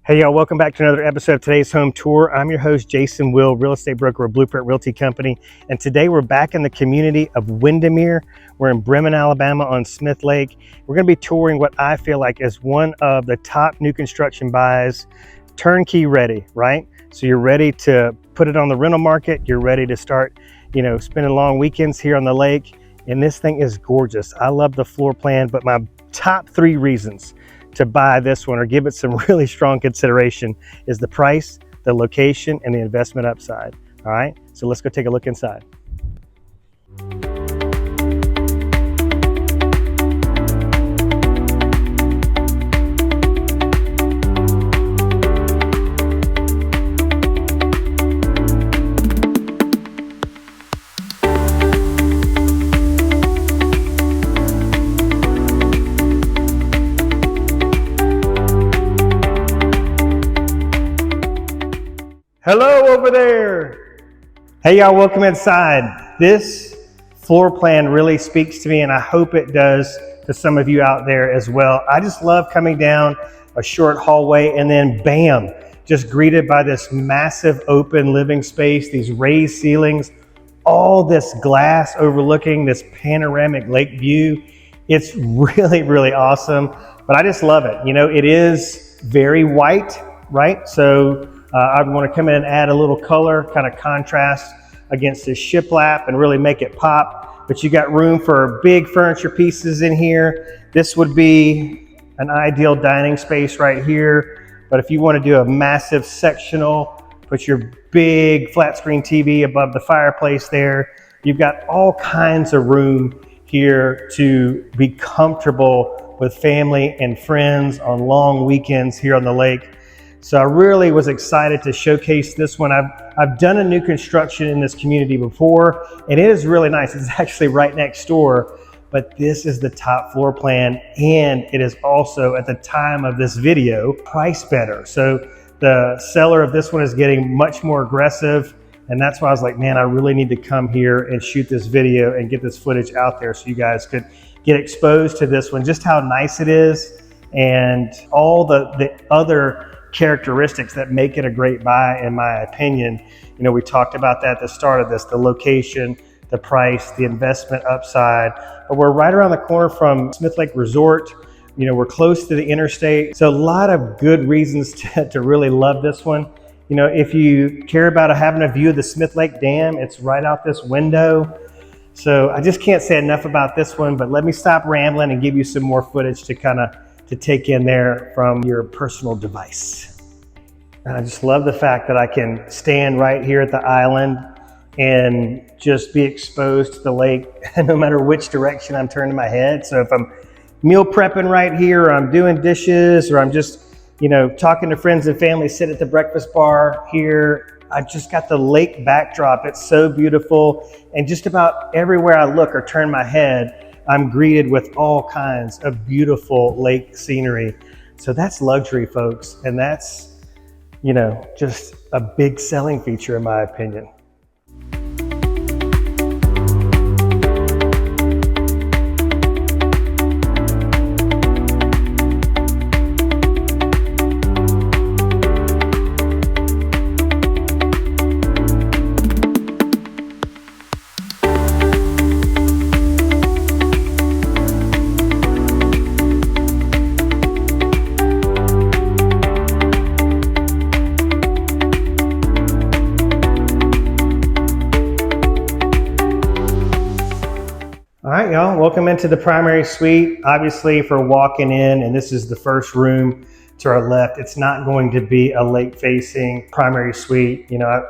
Hey y'all, welcome back to another episode of today's home tour. I'm your host, Jason Will, real estate broker of Blueprint Realty Company. And today we're back in the community of Windemere. We're in Bremen, Alabama on Smith Lake. We're gonna be touring what I feel like is one of the top new construction buys, turnkey ready, right? So you're ready to put it on the rental market. You're ready to start, spending long weekends here on the lake. And this thing is gorgeous. I love the floor plan, but my top 3 reasons to buy this one or give it some really strong consideration is the price, the location, and the investment upside. All right, so let's go take a look inside. Hello over there. Hey y'all, welcome inside. This floor plan really speaks to me, and I hope it does to some of you out there as well. I just love coming down a short hallway and then bam, just greeted by this massive open living space, these raised ceilings, all this glass overlooking this panoramic lake view. It's really, really awesome, but I just love it. It is very white, right? So I want to come in and add a little color, kind of contrast against this shiplap and really make it pop. But you got room for big furniture pieces in here. This would be an ideal dining space right here. But if you want to do a massive sectional, put your big flat screen TV above the fireplace there. You've got all kinds of room here to be comfortable with family and friends on long weekends here on the lake. So I really was excited to showcase this one. I've done a new construction in this community before, and it is really nice. It's actually right next door, but this is the top floor plan, and it is also, at the time of this video, priced better. So the seller of this one is getting much more aggressive, and that's why I was like, man, I really need to come here and shoot this video and get this footage out there so you guys could get exposed to this one, just how nice it is, and all the other characteristics that make it a great buy, in my opinion. We talked about that at the start of this, the location, the price, the investment upside. But we're right around the corner from Smith Lake Resort. We're close to the interstate. So a lot of good reasons to really love this one. If you care about having a view of the Smith Lake Dam, it's right out this window. So I just can't say enough about this one, but let me stop rambling and give you some more footage to take in there from your personal device. And I just love the fact that I can stand right here at the island and just be exposed to the lake no matter which direction I'm turning my head. So if I'm meal prepping right here, or I'm doing dishes, or I'm just, talking to friends and family, sit at the breakfast bar here, I've just got the lake backdrop. It's so beautiful. And just about everywhere I look or turn my head, I'm greeted with all kinds of beautiful lake scenery. So that's luxury, folks. And that's, just a big selling feature in my opinion. All right, y'all, welcome into the primary suite. Obviously, if we're walking in and this is the first room to our left, it's not going to be a lake-facing primary suite. I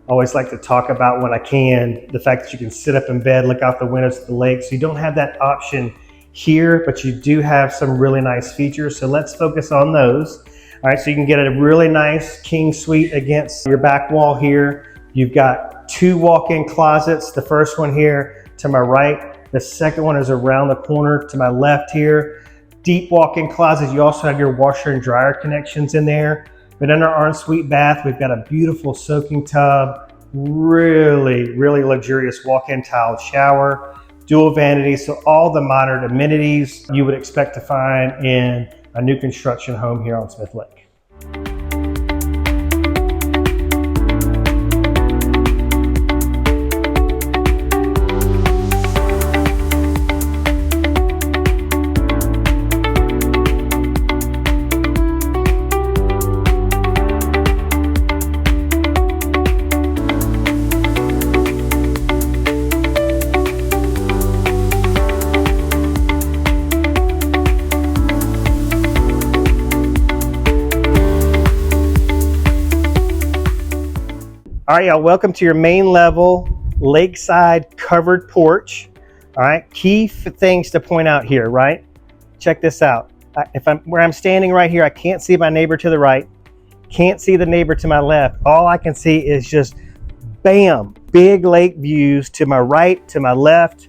always like to talk about, when I can, the fact that you can sit up in bed, look out the windows to the lake. So you don't have that option here, but you do have some really nice features. So let's focus on those. All right, so you can get a really nice king suite against your back wall here. You've got 2 walk-in closets. The first one here to my right. The second one is around the corner to my left here. Deep walk-in closets. You also have your washer and dryer connections in there. But in our ensuite bath, we've got a beautiful soaking tub, really, really luxurious walk-in tiled shower, dual vanities. So all the modern amenities you would expect to find in a new construction home here on Smith Lake. All right, y'all, welcome to your main level lakeside covered porch. All right, key things to point out here, right? Check this out. Where I'm standing right here, I can't see my neighbor to the right, can't see the neighbor to my left. All I can see is just bam, big lake views to my right, to my left.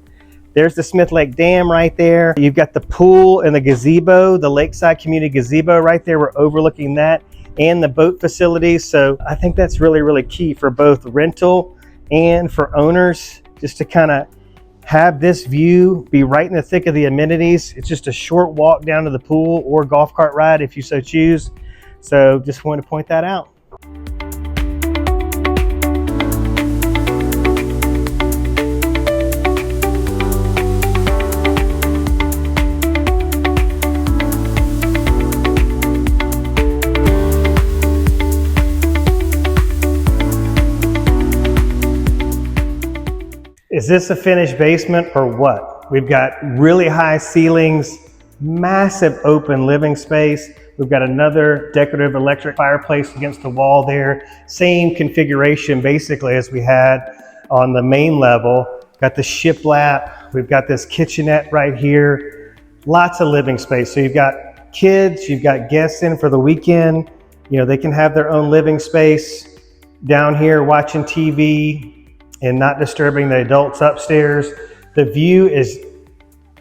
There's the Smith Lake Dam right there. You've got the pool and the gazebo, the Lakeside Community Gazebo right there. We're overlooking that, and the boat facilities. So I think that's really, really key for both rental and for owners, just to kind of have this view, be right in the thick of the amenities. It's just a short walk down to the pool or golf cart ride if you so choose. So just wanted to point that out. Is this a finished basement or what? We've got really high ceilings, massive open living space. We've got another decorative electric fireplace against the wall there. Same configuration basically as we had on the main level. Got the shiplap. We've got this kitchenette right here. Lots of living space. So you've got kids, you've got guests in for the weekend. You know, they can have their own living space down here watching TV and not disturbing the adults upstairs. The view is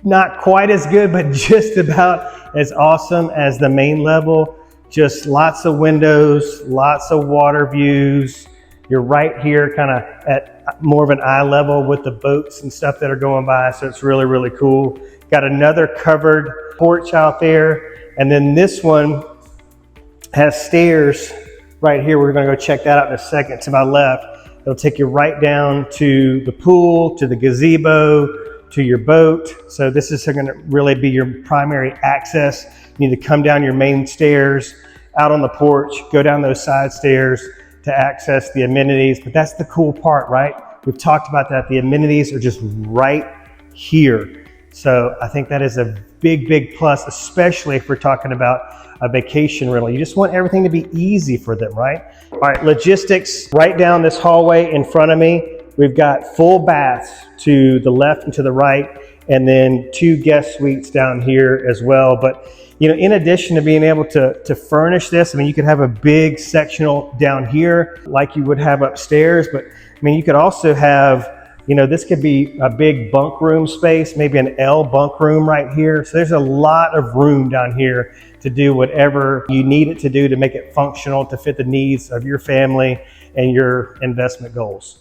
not quite as good, but just about as awesome as the main level. Just lots of windows, lots of water views. You're right here kind of at more of an eye level with the boats and stuff that are going by. So it's really, really cool. Got another covered porch out there. And then this one has stairs right here. We're gonna go check that out in a second. To my left, it'll take you right down to the pool, to the gazebo, to your boat. So this is going to really be your primary access. You need to come down your main stairs, out on the porch, go down those side stairs to access the amenities. But that's the cool part, right? We've talked about that. The amenities are just right here. So I think that is a big, big plus, especially if we're talking about a vacation rental. You just want everything to be easy for them, right? All right, logistics. Right down this hallway in front of me, we've got full baths to the left and to the right, and then 2 guest suites down here as well. But you know, in addition to being able to furnish this, I mean, you could have a big sectional down here like you would have upstairs, but I mean, you could also have, you know, this could be a big bunk room space, maybe an L bunk room right here. So there's a lot of room down here to do whatever you need it to do to make it functional, to fit the needs of your family and your investment goals.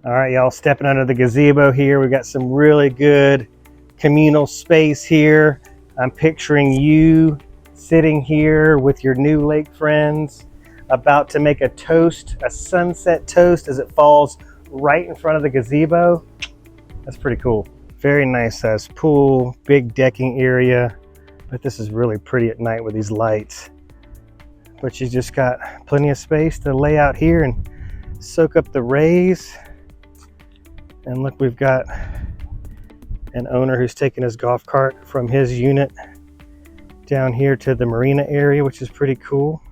All right, y'all, stepping under the gazebo here. We've got some really good communal space here. I'm picturing you sitting here with your new lake friends, about to make a toast, a sunset toast as it falls right in front of the gazebo. That's pretty cool. Very nice sized pool, big decking area, but this is really pretty at night with these lights. But you just got plenty of space to lay out here and soak up the rays. And look, we've got an owner who's taking his golf cart from his unit down here to the marina area, which is pretty cool.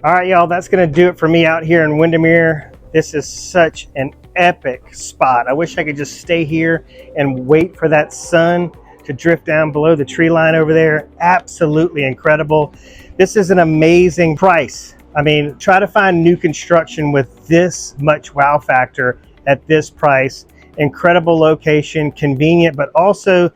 All right, y'all, that's gonna do it for me out here in Windemere. This is such an epic spot. I wish I could just stay here and wait for that sun to drift down below the tree line over there. Absolutely incredible. This is an amazing price. I mean, try to find new construction with this much wow factor at this price. Incredible location, convenient, but also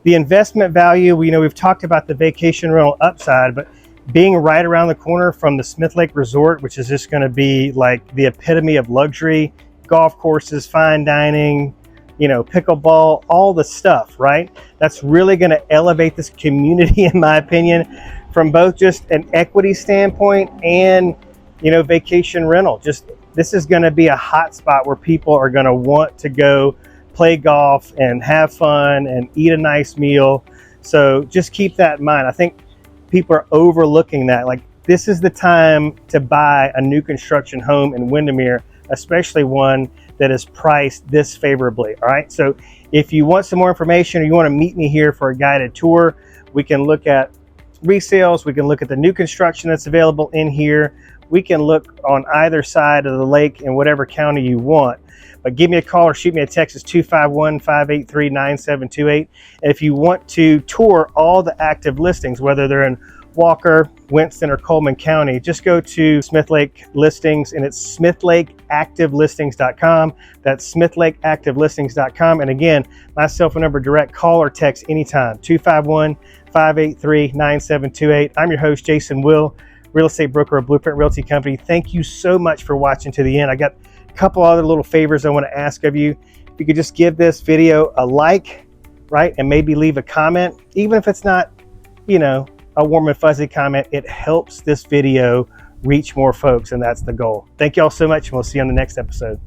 the investment value. We've talked about the vacation rental upside, but being right around the corner from the Smith Lake Resort, which is just going to be like the epitome of luxury, golf courses, fine dining, pickleball, all the stuff, right? That's really going to elevate this community, in my opinion, from both just an equity standpoint and, vacation rental. This is going to be a hot spot where people are going to want to go play golf and have fun and eat a nice meal. So just keep that in mind. I think people are overlooking that. Like, this is the time to buy a new construction home in Windemere, especially one that is priced this favorably. All right. So if you want some more information or you want to meet me here for a guided tour, we can look at resales. We can look at the new construction that's available in here. We can look on either side of the lake in whatever county you want. But give me a call or shoot me a text. It's 251-583-9728. And if you want to tour all the active listings, whether they're in Walker, Winston, or Coleman County, just go to Smith Lake Listings, and it's smithlakeactivelistings.com. That's smithlakeactivelistings.com. And again, my cell phone number, direct call or text anytime, 251-583-9728. I'm your host, Jason Will, real estate broker of Blueprint Realty Company. Thank you so much for watching to the end. I got a couple other little favors I want to ask of you. If you could just give this video a like, right? And maybe leave a comment, even if it's not, a warm and fuzzy comment. It helps this video reach more folks, and that's the goal. Thank you all so much, and we'll see you on the next episode.